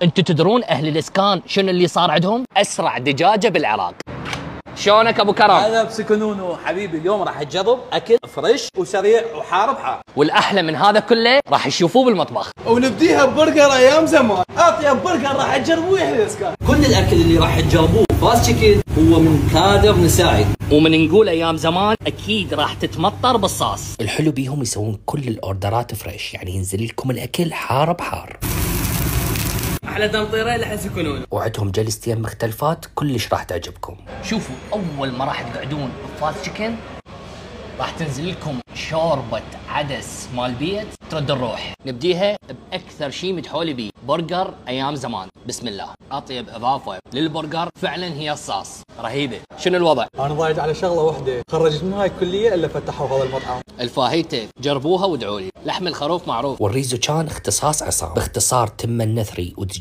انتوا تدرون اهل الاسكان شنو اللي صار عندهم؟ اسرع دجاجه بالعراق. شلونك ابو كرم؟ هلا بسكنونو حبيبي، اليوم راح تجرب اكل فريش وسريع وحار بحار. والاحلى من هذا كله راح تشوفوه بالمطبخ. ونبديها ببرجر ايام زمان، اطيب برجر راح تجربوه اهل الاسكان. كل الاكل اللي راح تجربوه فاست تشيكن هو من كادر نسائي. ومن نقول ايام زمان اكيد راح تتمطر بالصاص. الحلو بيهم يسوون كل الاوردرات فريش، يعني ينزل لكم الاكل حار بحار. احلى تمطيره اللي حسكنون. وعندهم جلستين مختلفات كلش راح تعجبكم. شوفوا اول ما راح تقعدون بفاست تشيكن راح تنزل لكم شوربه عدس مال بيت ترد الروح. نبديها باكثر شيء متحولي بيه، برجر ايام زمان. بسم الله. اطيب اضافه للبرجر فعلا هي الصاص، رهيبه. شنو الوضع؟ انا ضايج على شغله واحده، خرجت من هاي الكليه الا فتحوا هذا المطعم. الفاهيتا جربوها وادعوا لي. لحم الخروف معروف. والريزو كان اختصاص عصام، باختصار تم النثري ودجاج